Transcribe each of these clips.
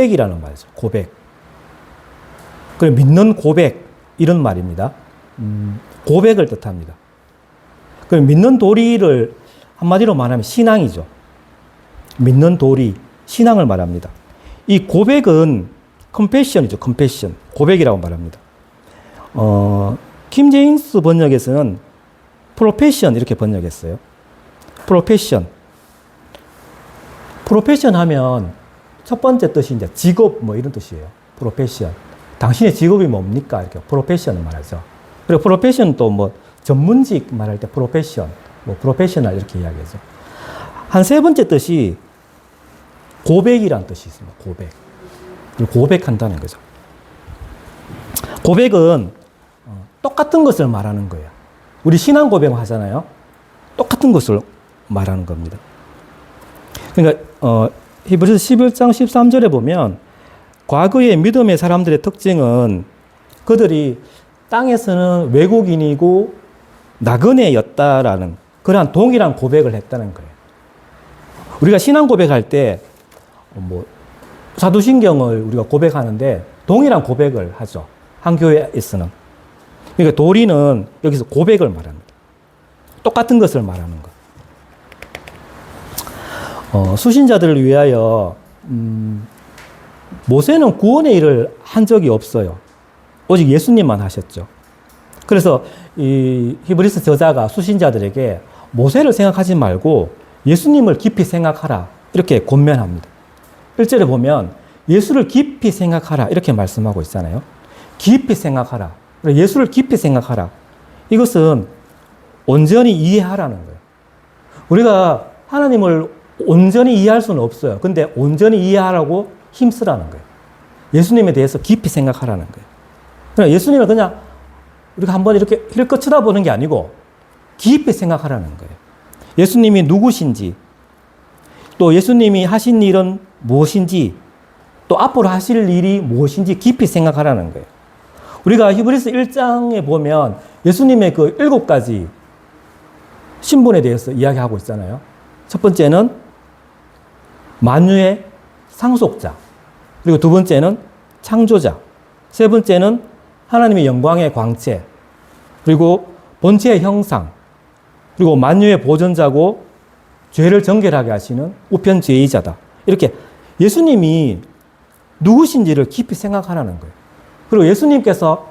고백이라는 말이죠. 고백. 그리고 믿는 고백 이런 말입니다. 고백을 뜻합니다. 그리고 믿는 도리를 한마디로 말하면 신앙이죠. 믿는 도리, 신앙을 말합니다. 이 고백은 confession이죠. confession. 고백이라고 말합니다. 킴 제임스 번역에서는 profession 이렇게 번역했어요. profession. profession 하면 첫 번째 뜻이 이제 직업 뭐 이런 뜻이에요. profession. 당신의 직업이 뭡니까? 이렇게 profession을 말하죠. 그리고 profession 또 뭐 전문직 말할 때 profession, 뭐 professional 이렇게 이야기하죠. 한 세 번째 뜻이 고백이라는 뜻이 있습니다. 고백. 고백한다는 거죠. 고백은 똑같은 것을 말하는 거예요. 우리 신앙 고백 하잖아요. 똑같은 것을 말하는 겁니다. 그러니까 히브리서 11장 13절에 보면 과거의 믿음의 사람들의 특징은 그들이 땅에서는 외국인이고 나그네였다라는 그러한 동일한 고백을 했다는 거예요. 우리가 신앙 고백할 때 뭐 사도신경을 우리가 고백하는데 동일한 고백을 하죠. 한 교회에서는. 그러니까 도리는 여기서 고백을 말합니다. 똑같은 것을 말하는 것. 수신자들을 위하여 모세는 구원의 일을 한 적이 없어요. 오직 예수님만 하셨죠. 그래서 이 히브리서 저자가 수신자들에게 모세를 생각하지 말고 예수님을 깊이 생각하라 이렇게 권면합니다. 1절에 보면 예수를 깊이 생각하라 이렇게 말씀하고 있잖아요. 깊이 생각하라. 예수를 깊이 생각하라. 이것은 온전히 이해하라는 거예요. 우리가 하나님을 온전히 이해할 수는 없어요. 근데 온전히 이해하라고 힘쓰라는 거예요. 예수님에 대해서 깊이 생각하라는 거예요. 그러니까 예수님을 그냥 우리가 한번 이렇게 힐끗 쳐다보는 게 아니고 깊이 생각하라는 거예요. 예수님이 누구신지, 또 예수님이 하신 일은 무엇인지, 또 앞으로 하실 일이 무엇인지 깊이 생각하라는 거예요. 우리가 히브리서 1장에 보면 예수님의 그 7가지 신분에 대해서 이야기하고 있잖아요. 첫 번째는 만유의 상속자, 그리고 두 번째는 창조자, 세 번째는 하나님의 영광의 광채, 그리고 본체의 형상, 그리고 만유의 보존자고 죄를 정결하게 하시는 우편죄의자다. 이렇게 예수님이 누구신지를 깊이 생각하라는 거예요. 그리고 예수님께서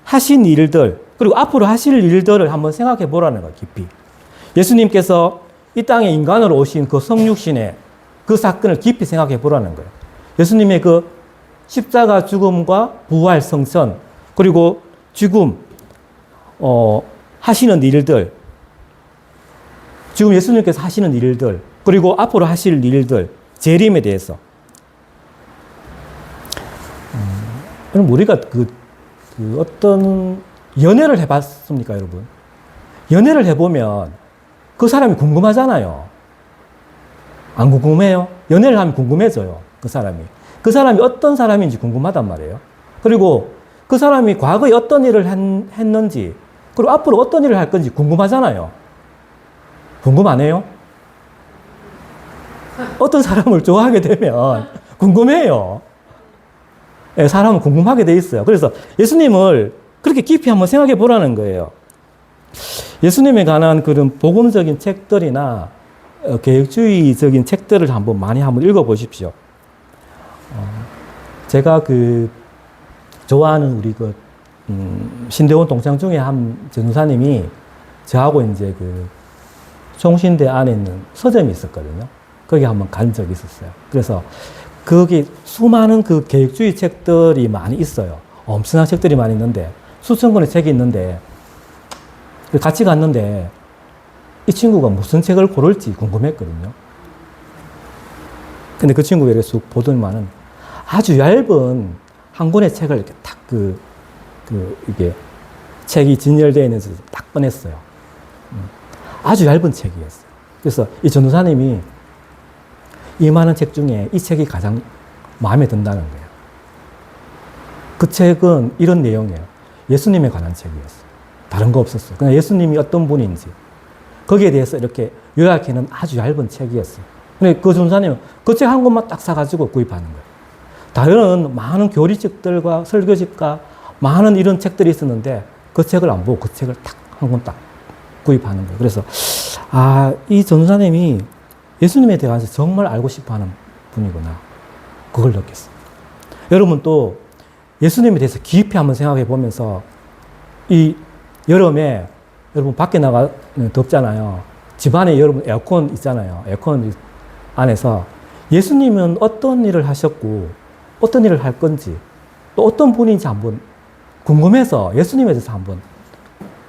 하신 일들, 그리고 앞으로 하실 일들을 한번 생각해 보라는 거예요. 깊이. 예수님께서 이 땅에 인간으로 오신 그 성육신의 그 사건을 깊이 생각해 보라는 거예요. 예수님의 그 십자가 죽음과 부활 성천, 그리고 지금 하시는 일들, 지금 예수님께서 하시는 일들, 그리고 앞으로 하실 일들, 재림에 대해서. 그럼 우리가 그 어떤 연애를 해봤습니까, 여러분? 연애를 해보면 그 사람이 궁금하잖아요. 안 궁금해요? 연애를 하면 궁금해져요, 그 사람이. 그 사람이 어떤 사람인지 궁금하단 말이에요. 그리고 그 사람이 과거에 어떤 일을 했는지, 그리고 앞으로 어떤 일을 할 건지 궁금하잖아요. 궁금 안 해요? 어떤 사람을 좋아하게 되면 궁금해요. 네, 사람은 궁금하게 돼 있어요. 그래서 예수님을 그렇게 깊이 한번 생각해 보라는 거예요. 예수님에 관한 그런 복음적인 책들이나 계획주의적인 책들을 한번 읽어 보십시오. 제가 좋아하는 우리 신대원 동창 중에 한 전우사님이 저하고 이제 총신대 안에 있는 서점이 있었거든요. 거기 한번 간 적이 있었어요. 그래서 거기 수많은 계획주의 책들이 많이 있어요. 엄청난 책들이 많이 있는데, 수천 권의 책이 있는데, 같이 갔는데, 이 친구가 무슨 책을 고를지 궁금했거든요. 근데 그 친구가 이렇게 쑥 보더니만은 아주 얇은 한 권의 책을 이렇게 딱 이게 책이 진열되어 있는지 딱 꺼냈어요. 아주 얇은 책이었어요. 그래서 이 전도사님이 이 많은 책 중에 이 책이 가장 마음에 든다는 거예요. 그 책은 이런 내용이에요. 예수님에 관한 책이었어요. 다른 거 없었어요. 그냥 예수님이 어떤 분인지 거기에 대해서 이렇게 요약해놓은 아주 얇은 책이었어요. 근데 그 전도사님은 그 책 한 권만 딱 사가지고 구입하는 거예요. 다른 많은 교리책들과 설교집과 많은 이런 책들이 있었는데 그 책을 안 보고 그 책을 딱 한 권 딱 구입하는 거예요. 그래서 이 전도사님이 예수님에 대해서 정말 알고 싶어 하는 분이구나. 그걸 느꼈어요. 여러분 또 예수님에 대해서 깊이 한번 생각해 보면서 이 여름에 여러분 밖에 나가 덥잖아요. 집안에 여러분 에어컨 있잖아요. 에어컨 안에서 예수님은 어떤 일을 하셨고 어떤 일을 할 건지 또 어떤 분인지 한번 궁금해서 예수님에 대해서 한번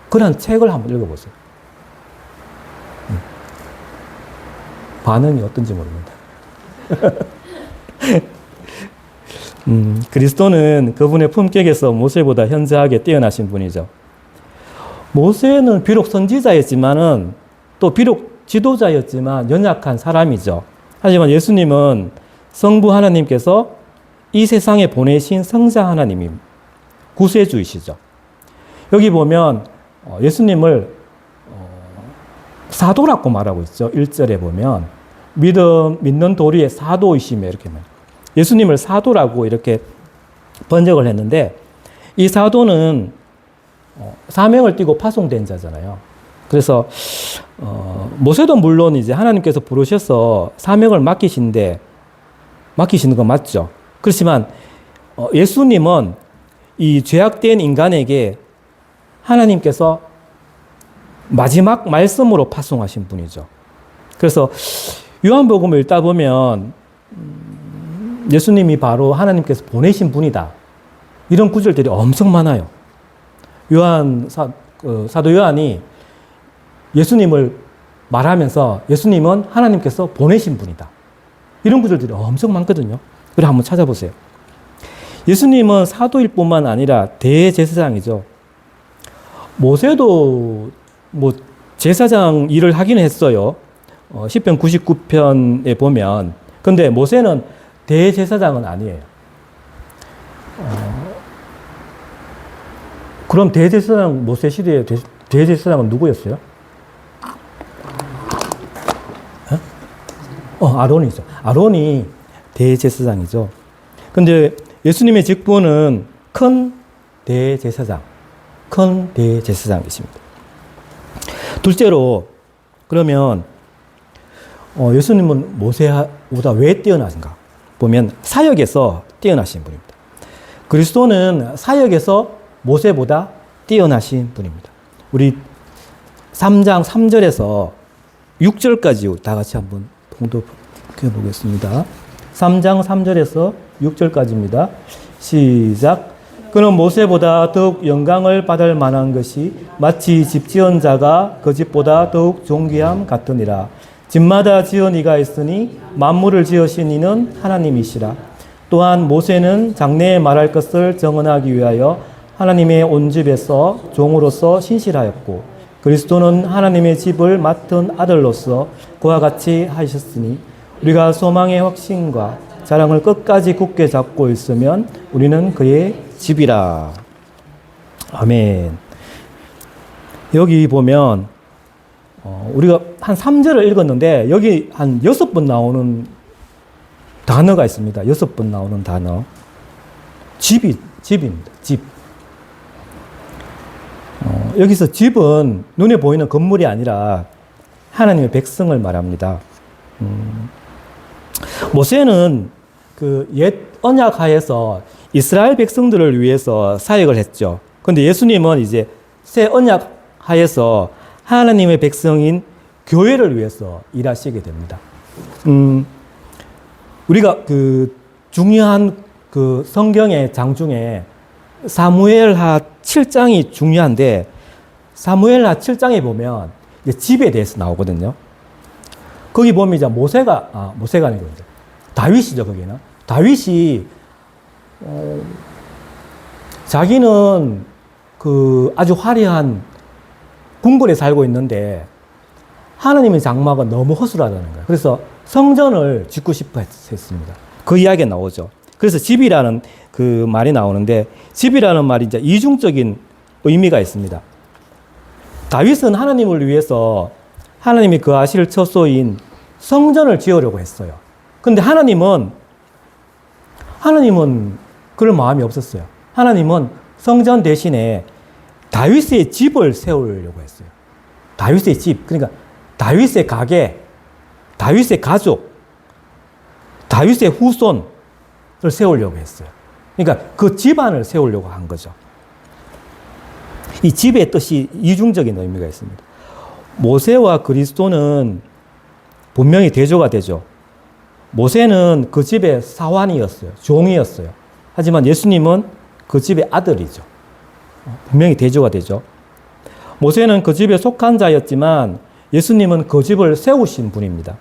그런 책을 한번 읽어보세요. 반응이 어떤지 모릅니다. 그리스도는 그분의 품격에서 모세보다 현저하게 뛰어나신 분이죠. 모세는 비록 선지자였지만은 또 비록 지도자였지만 연약한 사람이죠. 하지만 예수님은 성부 하나님께서 이 세상에 보내신 성자 하나님임, 구세주이시죠. 여기 보면 예수님을 사도라고 말하고 있죠. 1절에 보면 믿는 도리의 사도이시며 이렇게 말해요. 예수님을 사도라고 이렇게 번역을 했는데 이 사도는 사명을 띠고 파송된 자잖아요. 그래서 모세도 물론 이제 하나님께서 부르셔서 사명을 맡기시는 건 맞죠. 그렇지만 예수님은 이 죄악된 인간에게 하나님께서 마지막 말씀으로 파송하신 분이죠. 그래서 요한복음을 읽다 보면 예수님이 바로 하나님께서 보내신 분이다. 이런 구절들이 엄청 많아요. 사도 요한이 예수님을 말하면서 예수님은 하나님께서 보내신 분이다. 이런 구절들이 엄청 많거든요. 그래 한번 찾아보세요. 예수님은 사도일 뿐만 아니라 대제사장이죠. 모세도 제사장 일을 하긴 했어요. 시편 99편에 보면. 근데 모세는 대제사장은 아니에요. 그럼 대제사장, 모세 시대의 대제사장은 누구였어요? 아론이죠. 아론이 대제사장이죠. 근데 예수님의 직분은 큰 대제사장이십니다. 둘째로, 그러면 예수님은 모세보다 왜 뛰어나신가? 보면 사역에서 뛰어나신 분입니다. 그리스도는 사역에서 모세보다 뛰어나신 분입니다. 우리 3장 3절에서 6절까지 다 같이 한번 봉독해 보겠습니다. 3장 3절에서 6절까지입니다. 시작. 그는 모세보다 더욱 영광을 받을 만한 것이 마치 집 지은 자가 그 집보다 더욱 존귀함 같으니라. 집마다 지은 이가 있으니 만물을 지으신 이는 하나님이시라. 또한 모세는 장래에 말할 것을 정언하기 위하여 하나님의 온 집에서 종으로서 신실하였고 그리스도는 하나님의 집을 맡은 아들로서 그와 같이 하셨으니 우리가 소망의 확신과 자랑을 끝까지 굳게 잡고 있으면 우리는 그의 집이라. 아멘. 여기 보면 우리가 한 3절을 읽었는데 여기 한 6번 나오는 단어가 있습니다. 6번 나오는 단어. 집입니다. 집. 여기서 집은 눈에 보이는 건물이 아니라 하나님의 백성을 말합니다. 모세는 그 옛 언약 하에서 이스라엘 백성들을 위해서 사역을 했죠. 그런데 예수님은 이제 새 언약 하에서 하나님의 백성인 교회를 위해서 일하시게 됩니다. 우리가 그 중요한 그 성경의 장 중에 사무엘하 7장이 중요한데 사무엘하 7장에 보면 집에 대해서 나오거든요. 거기 보면 이제 모세가 아니고 이제 다윗이죠, 거기는. 다윗이 자기는 그 아주 화려한 궁궐에 살고 있는데 하나님의 장막은 너무 허술하다는 거예요. 그래서 성전을 짓고 싶어 했습니다. 그 이야기가 나오죠. 그래서 집이라는 그 말이 나오는데 집이라는 말이 이제 이중적인 의미가 있습니다. 다윗은 하나님을 위해서 하나님이 그 아실 처소인 성전을 지으려고 했어요. 근데 하나님은 하나님은 그럴 마음이 없었어요. 하나님은 성전 대신에 다윗의 집을 세우려고 했어요. 다윗의 집, 그러니까 다윗의 가게, 다윗의 가족, 다윗의 후손을 세우려고 했어요. 그러니까 그 집안을 세우려고 한 거죠. 이 집의 뜻이 이중적인 의미가 있습니다. 모세와 그리스도는 분명히 대조가 되죠. 모세는 그 집의 사환이었어요. 종이었어요. 하지만 예수님은 그 집의 아들이죠. 분명히 대조가 되죠. 모세는 그 집에 속한 자였지만 예수님은 그 집을 세우신 분입니다.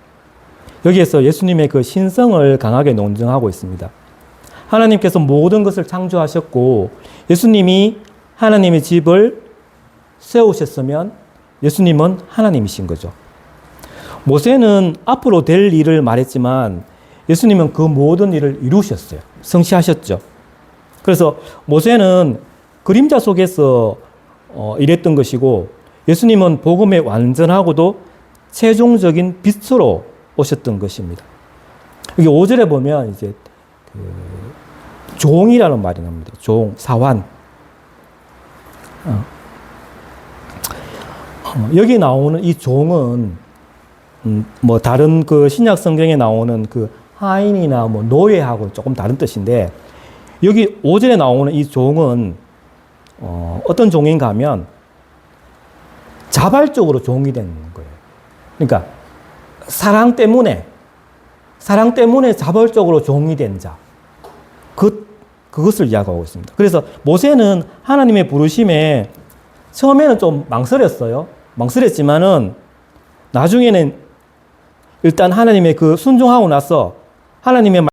여기에서 예수님의 그 신성을 강하게 논증하고 있습니다. 하나님께서 모든 것을 창조하셨고 예수님이 하나님의 집을 세우셨으면 예수님은 하나님이신 거죠. 모세는 앞으로 될 일을 말했지만 예수님은 그 모든 일을 이루셨어요. 성취하셨죠. 그래서 모세는 그림자 속에서 일했던 것이고 예수님은 복음의 완전하고도 최종적인 빛으로 오셨던 것입니다. 여기 5절에 보면 이제 종이라는 말이 나옵니다. 종, 사환. 여기 나오는 이 종은 뭐 다른 그 신약 성경에 나오는 그 하인이나 뭐 노예하고 조금 다른 뜻인데 여기 5절에 나오는 이 종은 어떤 종인가 하면 자발적으로 종이 된 거예요. 그러니까 사랑 때문에 자발적으로 종이 된 자. 그것을 이야기하고 있습니다. 그래서 모세는 하나님의 부르심에 처음에는 좀 망설였어요. 망설였지만은 나중에는 일단 하나님의 그 순종하고 나서 하나님의